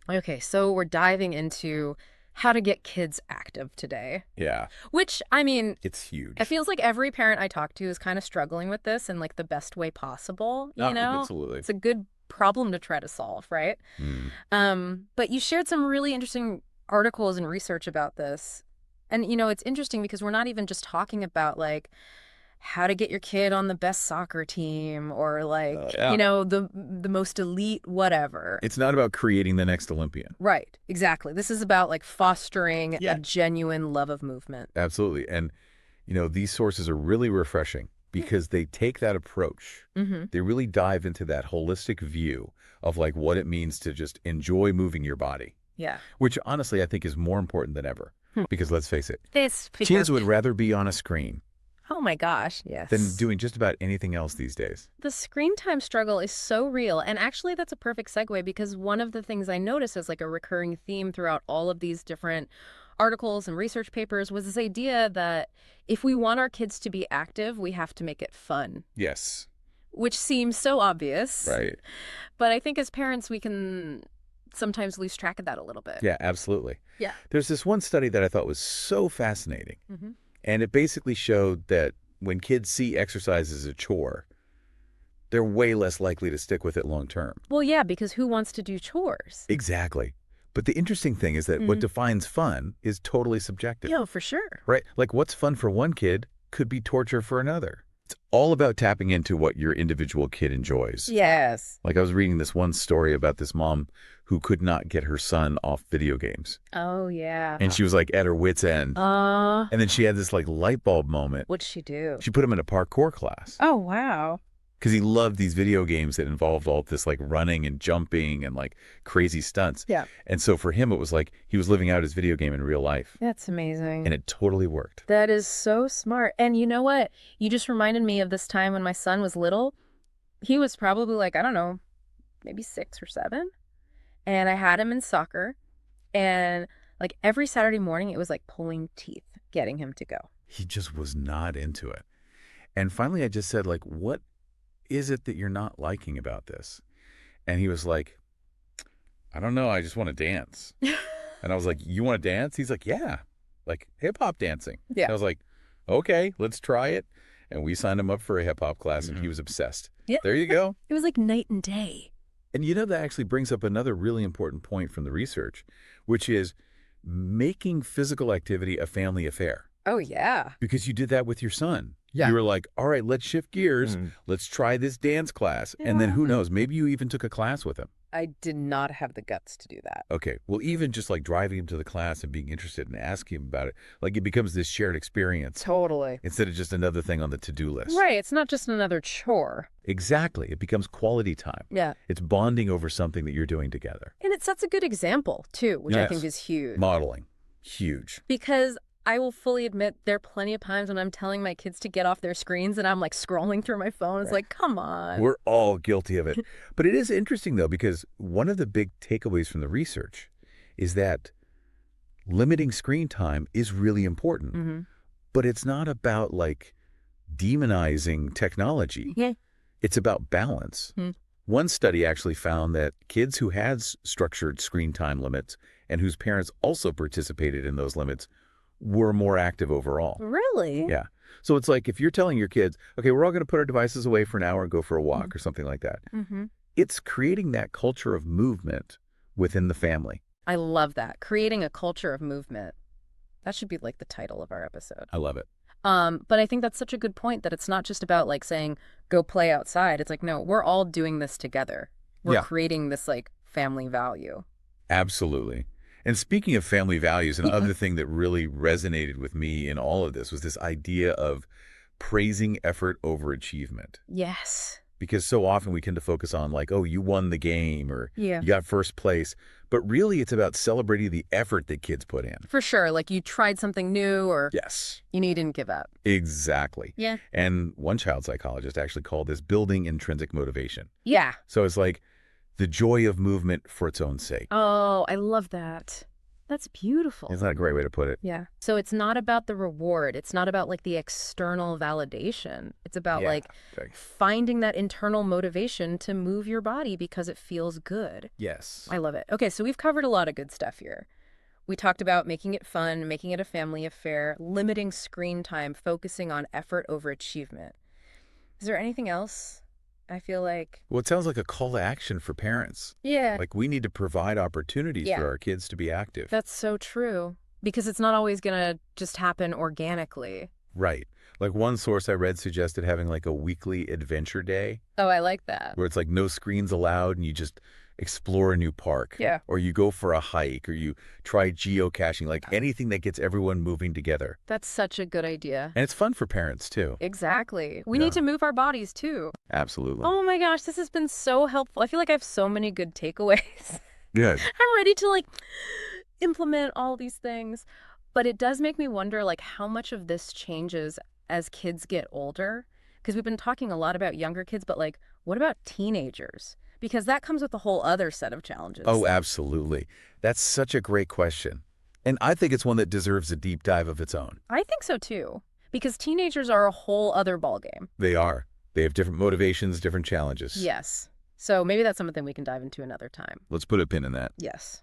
Okay, so we're diving into how to get kids active today, Yeah, which, I mean, it's it huge. feels like every parent I talk to is kind of struggling with this in like the best way possible, you know? Absolutely. It's a good problem to try to solve, right? Mm. But you shared some really interesting articles and research about this. And it's interesting because we're not even just talking about like how to get your kid on the best soccer team or like, Yeah. the most elite whatever. It's not about creating the next Olympian. Right, exactly. This is about like fostering a Yeah. genuine love of movement. Absolutely. And, these sources are really refreshing because they take that approach. Mm-hmm. They really dive into that holistic view of like what it means to just enjoy moving your body, Yeah. which honestly I think is more important than ever. Hmm. Because let's face it, This kids because would rather be on a screen oh my gosh, than yes. doing just about anything else these days. The screen time struggle is so real. And actually, that's a perfect segue because one of the things I noticed as like a recurring theme throughout all of these different articles and research papers was this idea that if we want our kids to be active, we have to make it fun, Yes. which seems so obvious. Right. But I think as parents, we can sometimes lose track of that a little bit. Yeah, absolutely. Yeah. There's this one study that I thought was so fascinating. Hmm. And it basically showed that when kids see exercise as a chore, they're way less likely to stick with it long term. Well, yeah, because who wants to do chores? Exactly. But the interesting thing is that what Mhm. defines fun is totally subjective, Yeah, for sure. right? Like what's fun for one kid could be torture for another. It's all about tapping into what your individual kid enjoys. Yes. Like I was reading this one story about this mom who could not get her son off video games. Oh, yeah. And she was like at her wit's end. And then she had this like light bulb moment. What'd she do? She put him in a parkour class Oh, wow. because he loved these video games that involved all this like running and jumping and like crazy stunts. Yeah. And so for him, it was like he was living out his video game in real life. That's amazing. And it totally worked. That is so smart. And you know what? You just reminded me of this time when my son was little. He was probably like, I don't know, maybe 6 or 7. And I had him in soccer. And like every Saturday morning, it was like pulling teeth getting him to go. He just was not into it. And finally, I just said, like, what is it that you're not liking about this? And he was like, I don't know. I just want to dance. And I was like, you want to dance? He's like, yeah, like hip hop dancing. Yeah. I was like, okay, let's try it. And we signed him up for a hip hop class and he was obsessed. Yeah. There you go. It was like night and day. And that actually brings up another really important point from the research, which is making physical activity a family affair. Oh, yeah. Because you did that with your son. Yeah. You were like, all right, let's shift gears. Let's try this dance class. And then who knows, maybe you even took a class with him. I did not have the guts to do that. Okay. Well, even just like driving him to the class and being interested and asking him about it, like it becomes this shared experience Totally. instead of just another thing on the to-do list. Right. It's not just another chore. Exactly. It becomes quality time. Yeah. It's bonding over something that you're doing together. And it sets a good example, too, which I Yes. think is huge. Modeling. Huge. Because I will fully admit there are plenty of times when I'm telling my kids to get off their screens and I'm like scrolling through my phone. It's like, come on. We're all guilty of it. But it is interesting, though, because one of the big takeaways from the research is that limiting screen time is really important. Mm-hmm. But it's not about like demonizing technology. Yeah. It's about balance. Hmm. One study actually found that kids who had structured screen time limits and whose parents also participated in those limits were more active overall. Really? Yeah. So it's like if you're telling your kids, okay, we're all going to put our devices away for an hour and go for a walk or something like that. Mm-hmm. It's creating that culture of movement within the family. I love that. Creating a culture of movement. That should be like the title of our episode. I love it. But I think that's such a good point that it's not just about like saying, go play outside. It's like, no, we're all doing this together. We're Yeah. creating this like family value. Absolutely. And speaking of family values, another thing that really resonated with me in all of this was this idea of praising effort over achievement. Yes. Because so often we tend to focus on like, oh, you won the game or Yeah. you got first place. But really it's about celebrating the effort that kids put in. For sure. Like you tried something new or Yes, you didn't give up. exactly. Yeah. And one child psychologist actually called this building intrinsic motivation. Yeah. So it's like the joy of movement for its own sake. Oh, I love that. That's beautiful. Isn't that a great way to put it? Yeah. So it's not about the reward. It's not about like the external validation. It's about Yeah. like Okay. finding that internal motivation to move your body because it feels good. Yes. I love it. Okay, so we've covered a lot of good stuff here. We talked about making it fun, making it a family affair, limiting screen time, focusing on effort over achievement. Is there anything else? I feel like, Well, it sounds like a call to action for parents. yeah, Like we need to provide opportunities Yeah. for our kids to be active. that's so true. Because it's not always going to just happen organically. Right. Like one source I read suggested having like a weekly adventure day Oh, I like that. where it's like no screens allowed and you just explore a new park. Yeah. Or you go for a hike or you try geocaching, like anything that gets everyone moving together. That's such a good idea. And it's fun for parents too. Exactly. We Yeah. need to move our bodies too. Absolutely. Oh my gosh, this has been so helpful. I feel like I have so many good takeaways. Good. I'm ready to like implement all these things. But it does make me wonder like how much of this changes as kids get older. Because we've been talking a lot about younger kids, but like what about teenagers? Because that comes with a whole other set of challenges. Oh, absolutely. That's such a great question. And I think it's one that deserves a deep dive of its own. I think so too. Because teenagers are a whole other ballgame. They are. They have different motivations, different challenges. Yes. So maybe that's something we can dive into another time. Let's put a pin in that. Yes.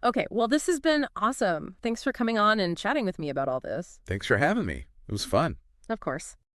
Okay, well, this has been awesome. Thanks for coming on and chatting with me about all this. Thanks for having me. It was fun. Of course.